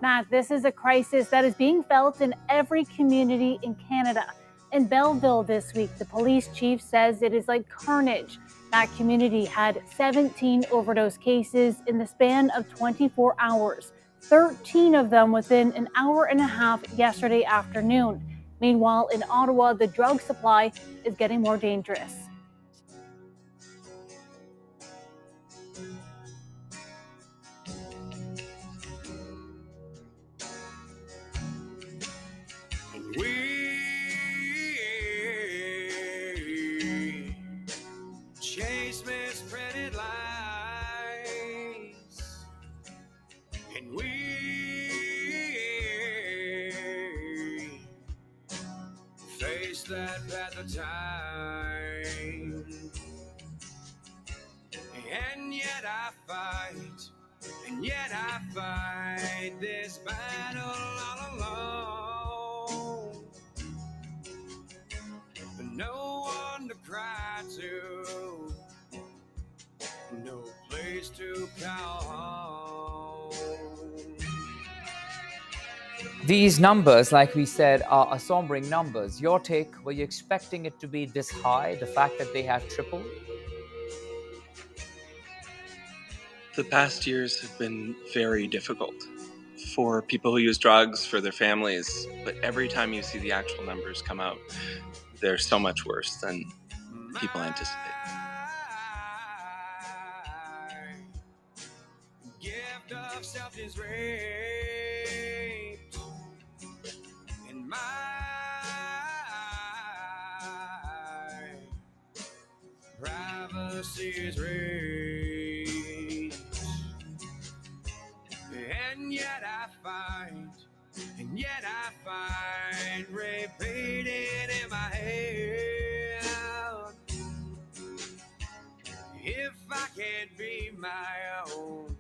Matt, this is a crisis that is being felt in every community in Canada. In Belleville this week, the police chief says it is like carnage. That community had 17 overdose cases in the span of 24 hours, 13 of them within an hour and a half yesterday afternoon. Meanwhile, in Ottawa, the drug supply is getting more dangerous. Chase misprinted lies, and we face that path of time, and yet I fight, this battle all alone. No one to cry to, no place to call home. These numbers, like we said, are sombering numbers. Your take, were you expecting it to be this high, the fact that they have tripled? The past years have been very difficult for people who use drugs, for their families, but every time you see the actual numbers come out, they're so much worse than people anticipate. Gift of self is raped, and my privacy is raped, and yet I find rape painted in my head. If I can't be my own,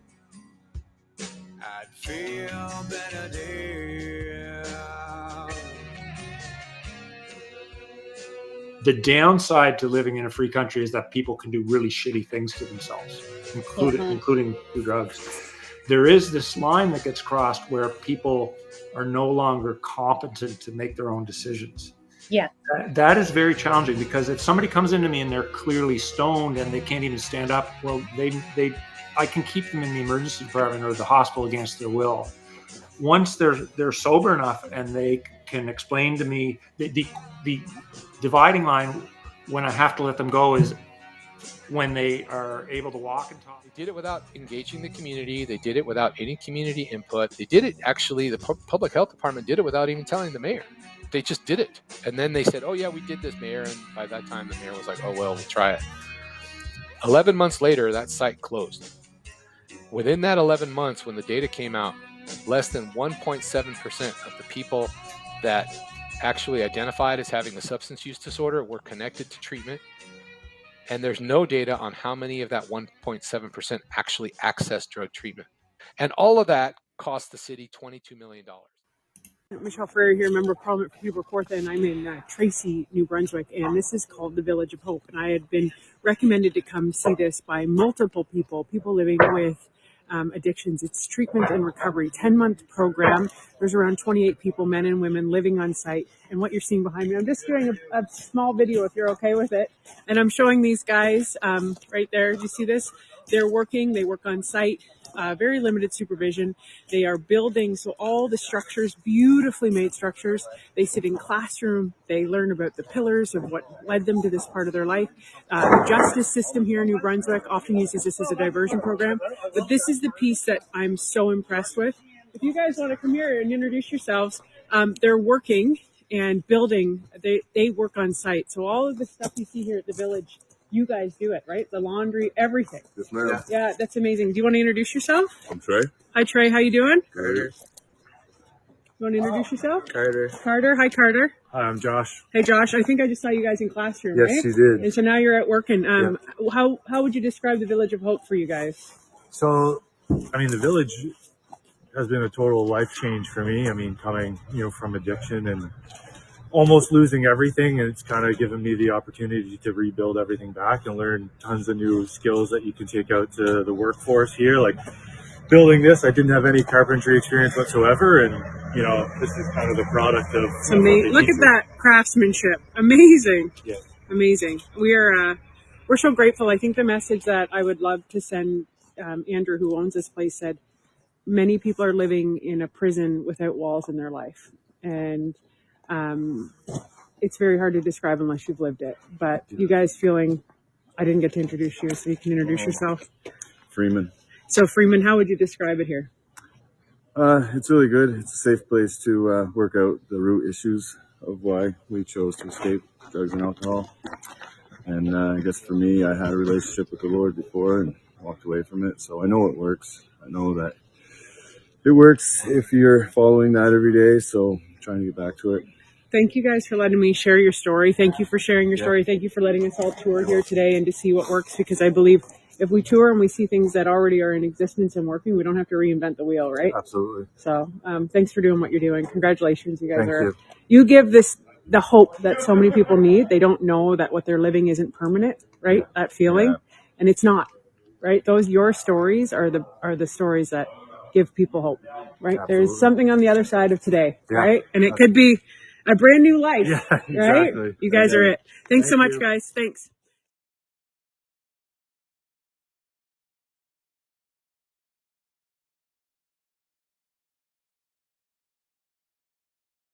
I'd feel better dead. The downside to living in a free country is that people can do really shitty things to themselves, including do drugs. There is this line that gets crossed where people are no longer competent to make their own decisions. Yeah. That is very challenging, because if somebody comes into me and they're clearly stoned and they can't even stand up, well, I can keep them in the emergency department or the hospital against their will. Once they're sober enough and they can explain to me, the dividing line when I have to let them go is when they are able to walk and talk. They did it without engaging the community. They did it without any community input. They did it, actually, the public health department did it without even telling the mayor. They just did it. And then they said, oh yeah, we did this, mayor. And by that time, the mayor was like, oh, well, we'll try it. 11 months later, that site closed. Within that 11 months, when the data came out, less than 1.7% of the people that actually identified as having a substance use disorder were connected to treatment. And there's no data on how many of that 1.7% actually accessed drug treatment. And all of that cost the city $22 million. Michelle Ferrer here, member of Parliament for Huber Kawartha, and I'm in Tracy, New Brunswick, and this is called the Village of Hope. And I had been recommended to come see this by multiple people living with addictions. It's treatment and recovery, 10-month program. There's around 28 people, men and women, living on site. And what you're seeing behind me, I'm just doing a small video if you're okay with it. And I'm showing these guys right there. Do you see this? They're working, they work on site. Very limited supervision. They are building, so all the structures, beautifully made structures. They sit in classroom. They learn about the pillars of what led them to this part of their life. The justice system here in New Brunswick often uses this as a diversion program. But this is the piece that I'm so impressed with. If you guys want to come here and introduce yourselves, they're working and building. They work on site. So all of the stuff you see here at the village, you guys do it, right? The laundry, everything. Yes, ma'am. Yeah, that's amazing. Do you want to introduce yourself? I'm Trey. Hi, Trey. How you doing? Carter. You want to introduce yourself? Carter. Carter. Hi, Carter. Hi, I'm Josh. Hey, Josh. I think I just saw you guys in classroom, Yes, right? you did. And so now you're at work. And how would you describe the Village of Hope for you guys? So, the village has been a total life change for me. Coming, from addiction and almost losing everything, and it's kind of given me the opportunity to rebuild everything back and learn tons of new skills that you can take out to the workforce here, like building this, I didn't have any carpentry experience whatsoever, and this is kind of the product of. It's amazing. Look at that craftsmanship. Amazing. Yeah. Amazing. We're so grateful. I think the message that I would love to send Andrew, who owns this place, said many people are living in a prison without walls in their life, and it's very hard to describe unless you've lived it. But you guys feeling, I didn't get to introduce you, so you can introduce yourself. Freeman. So Freeman, how would you describe it here? It's really good. It's a safe place to work out the root issues of why we chose to escape drugs and alcohol. And I guess for me, I had a relationship with the Lord before and walked away from it. So I know it works. I know that it works if you're following that every day. So I'm trying to get back to it. Thank you guys for letting me share your story. Thank you for sharing your story. Thank you for letting us all tour here today and to see what works, because I believe if we tour and we see things that already are in existence and working, we don't have to reinvent the wheel, right? Absolutely. So thanks for doing what you're doing. Congratulations. You guys Thank you give this the hope that so many people need. They don't know that what they're living isn't permanent, right? Yeah. That feeling. And it's not, right? Your stories are the stories that give people hope, right? Absolutely. There's something on the other side of today, Yeah. right? And it could be a brand new life, Yeah, right? exactly. You guys are it. Thanks so much, you. guys. Thanks.